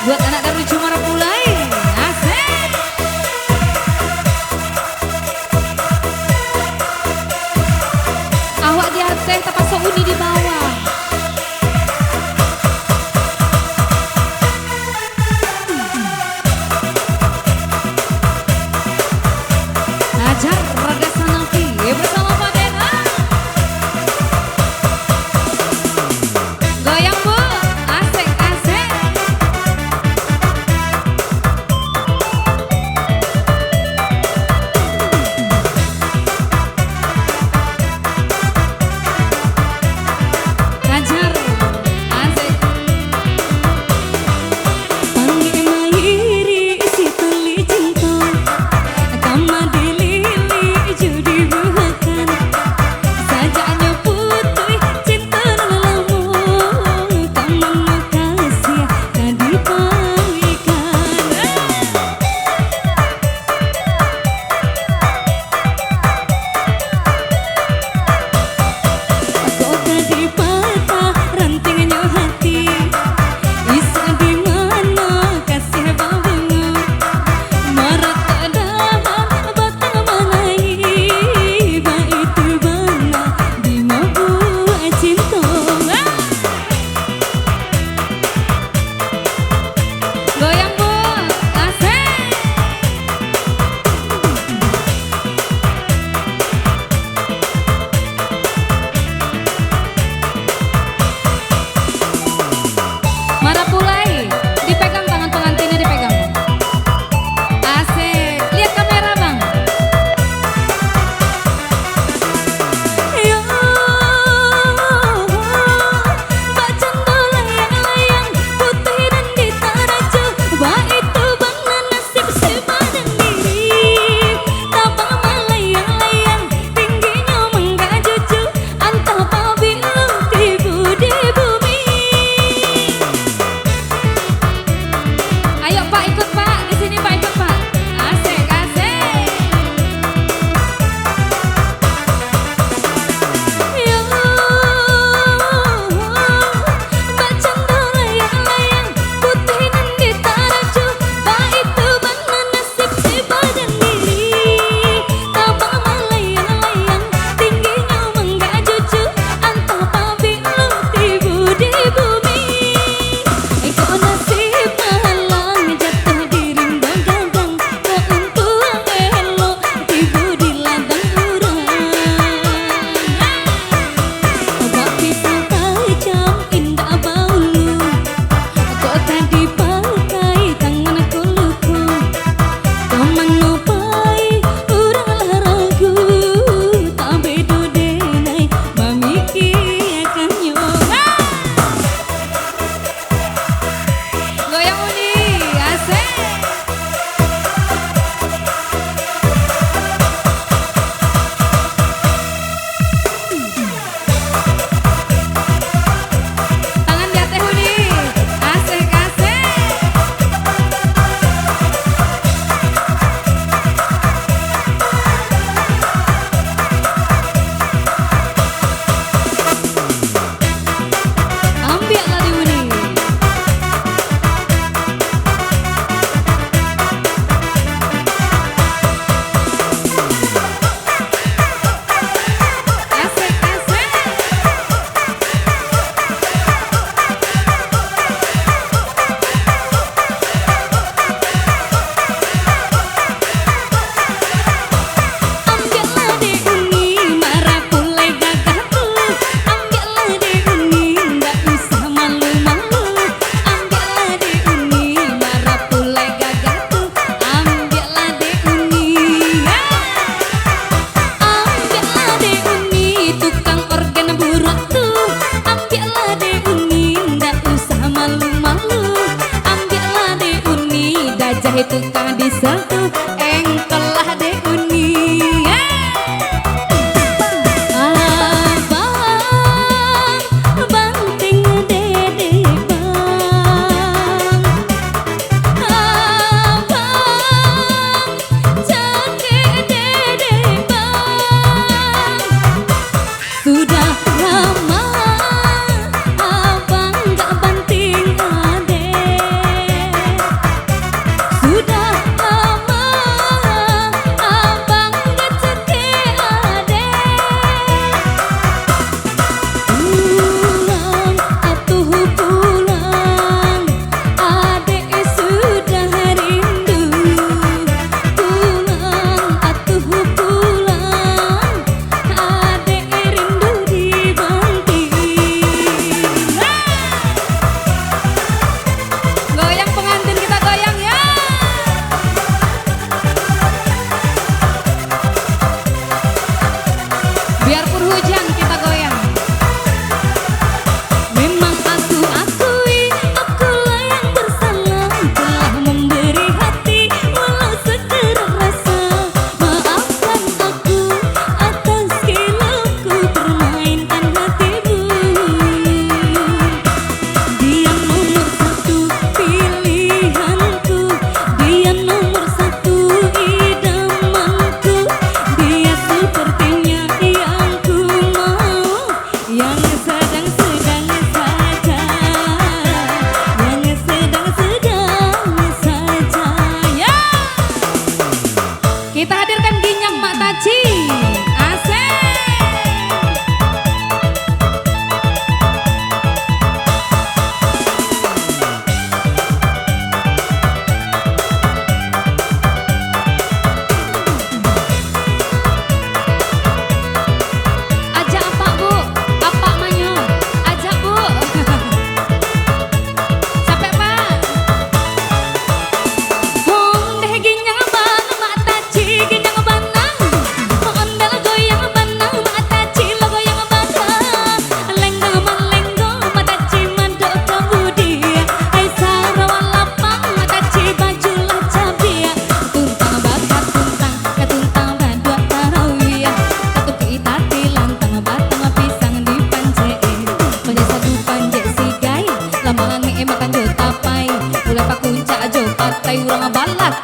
Buat anak dan lucu marah mulai. Asik. Awak di atas terpasok uni di bawah. Ajar raga sanaki bersama Pak Dena. Goyang Bu, asik asik. Ajar asik. Panggil mairi si tali cinta, kama dilili judi buhakan, sajaknya putih cinta lelamu, kama makasih kadi pawikan. Kok tadi patah rantingnya hati, isa di mana kasih bawamu, marat kedalam batang malai, baitu bana di mabu cinta. Goyang Bu, asik. Marah pulai, dipegang tangan pengantinnya dipegang. Asik, lihat kamera Bang. Ya, bacan layang-layang putih dan ditaraju, baitu bana nasib sepadan diri, tabang melayang-layang tingginya menggajuju, antah pabilung tibu di bumi. Ayo Pak ikut Pak, di sini Pak ikut Pak. Asik, asik. Ya, bacan layang-layang putih dan ditaraju, baitu bana nasib sepadan diri, tabang melayang-layang tingginya menggajuju, antah pabilung tibu di bumi. Iko nasib malang jatuh di rimba gadang, kok untung elok tibu di ladang urang. Obat pisau tajam indah baulu, kok tadi pakai tanganku luku, kau menupai urang lah ragu, tak bedo denai mamiki akan nyoba. Goyang Uni, asik. Tangan di atas Uni, asik, asik. Ambillah di Uni. Asik, asik. Ambillah di uni marah pulai gagahku, ambillah di uni nggak usah malu-malu, ambillah di uni marah pulai gagahku, ambillah di uni, ambillah di uni tukang organ burak tuh, ambillah di uni nggak usah malu-malu, ambillah di uni dajah itu kan disatu, engkelah di uni. Abang banting dede bang, abang cakek dede bang, sudah lama abang gak banting ade.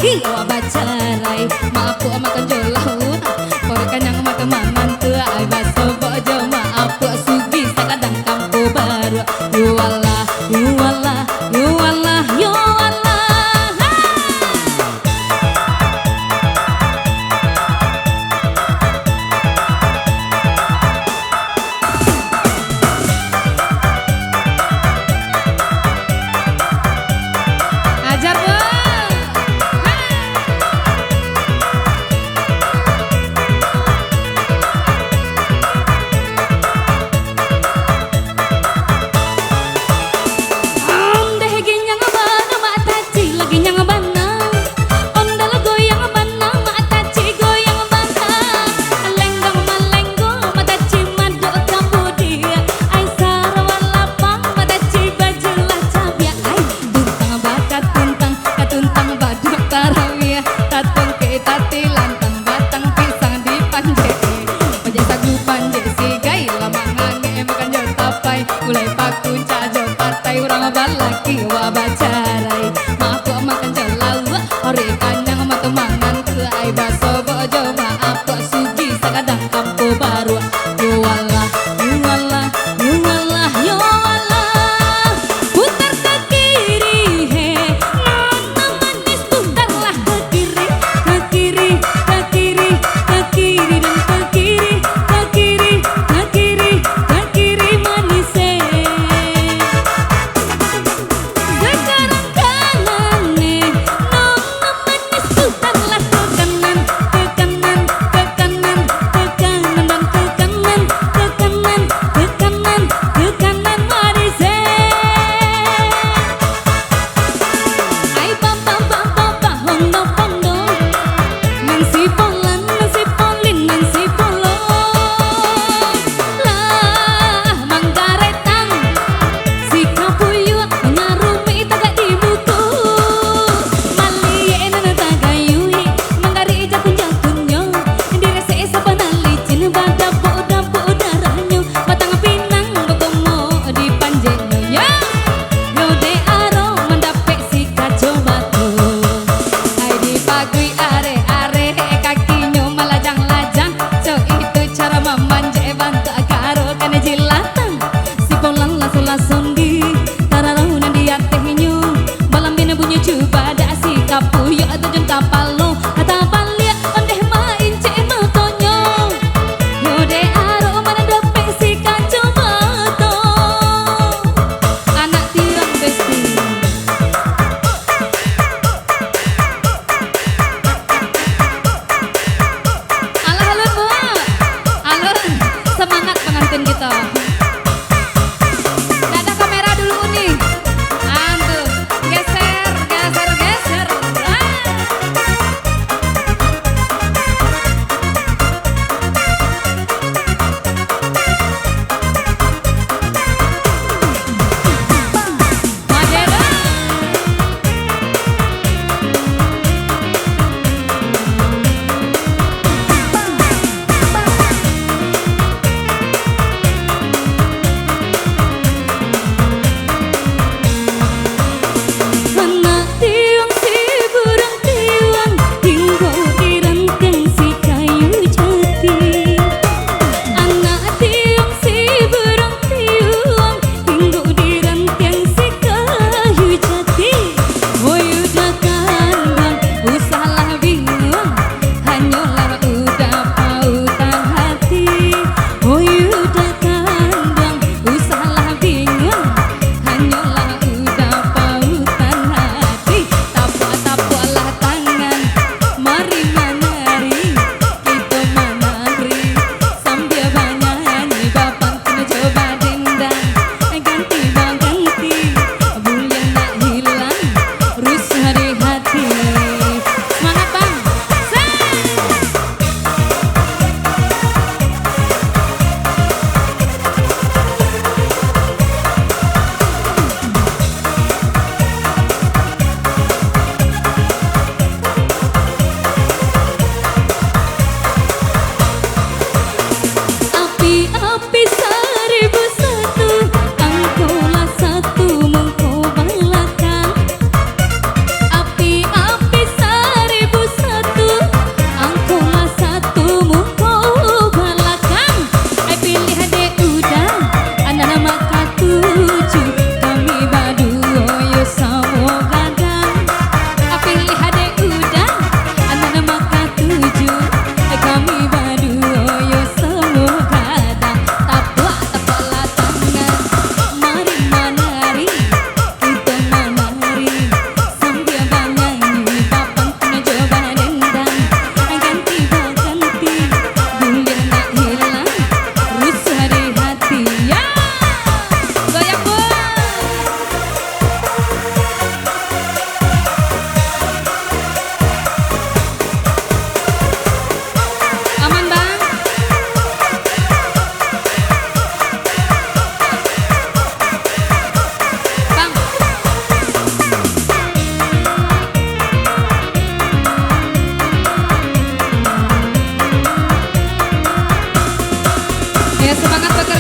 laki wa bacarai maapu makan jolau kore kanyang makan mangan tua ai baso bojo maapu sugi sakadang kampo baru yo Allah yo Allah yo Allah yo Allah. Ajar Bu. Mulai paku cajo partai orang balaki wa bacarai maapu makan jalau ore kanyang matu mangan ke ai baso bojo maap sugi sakadang kampo baru yo Allah yo Allah yo Allah yo Allah putar ke kiri he nona manis putarlah ke kiri ke kiri ke kiri ke kiri dan ke kiri ke kiri ke kiri ke kiri manis.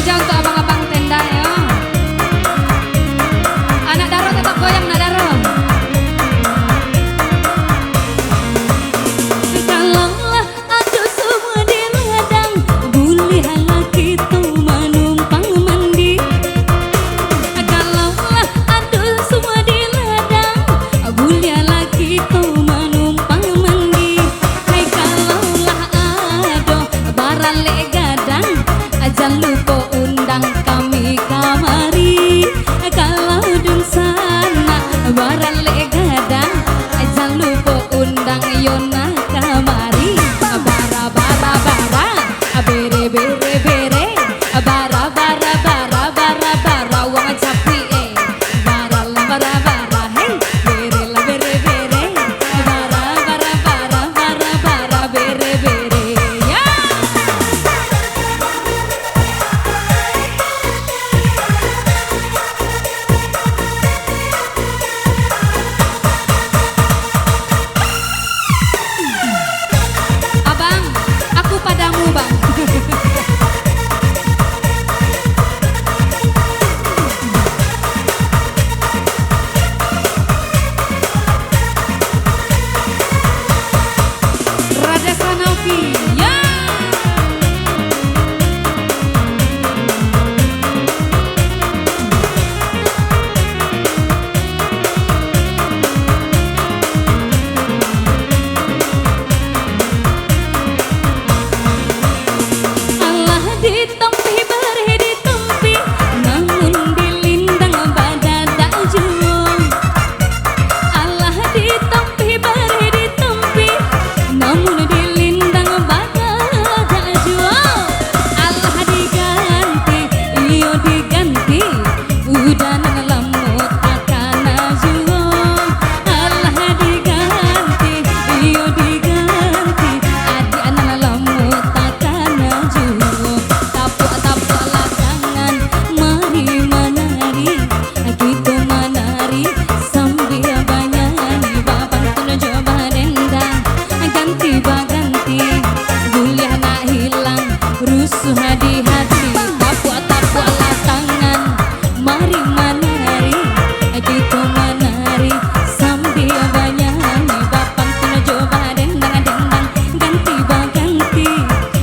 Jogja untuk abang-abang tenda ya. Anak Daro tetap goyang, anak Daro. Kalaulah ada semua di ladang, bolehlah kita menumpang mandi. Kalaulah ada semua di ladang, bolehlah kita menumpang mandi. Hai kalaulah ada barang lek gadang, jangan lupa undang kami kamari. Kalau dun sana barang lek gadang, jangan lupa undang Yona kamari. Bara bara bara, bere bere bere, bara bara bara bara bara, wang capi bara la bara bara, hey bere la bere bere, bara bara bara bara bara bere bere ya. Abang, aku padamu bang. Raja Sanofi, ya. Allah ditempi beri ditempi, namun dilindang badan tak jual. Allah ditempi beri ditempi, namun dilindang badan tak jual. Allah diganti, iyo diganti, udah lamut akan jual. Allah diganti, iyo diganti, adi anak lamut akan jual. Tapuk-tapuk latangan, mari menari, kita menari sambil banyanyi. Bapak tuna coba dendang, ganti baganti, guliah nak hilang, rusuh di hati. Tapuk-tapuk latangan, mari menari, kita menari sambil banyanyi. Bapak tuna coba dendang dendang, ganti baganti,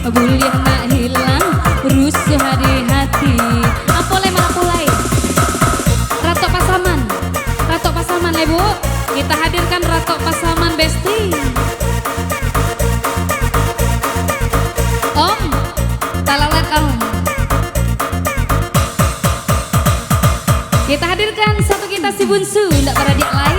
guliah nak hilang, rusuh di hati. Apolai marapulai, Rato Pasaman, Rato Pasaman lah bu. Kita hadirkan Rato Pasaman Besti. Om, talalet om. Kita hadirkan satu kita si Bunsu, ndak pada dia lain.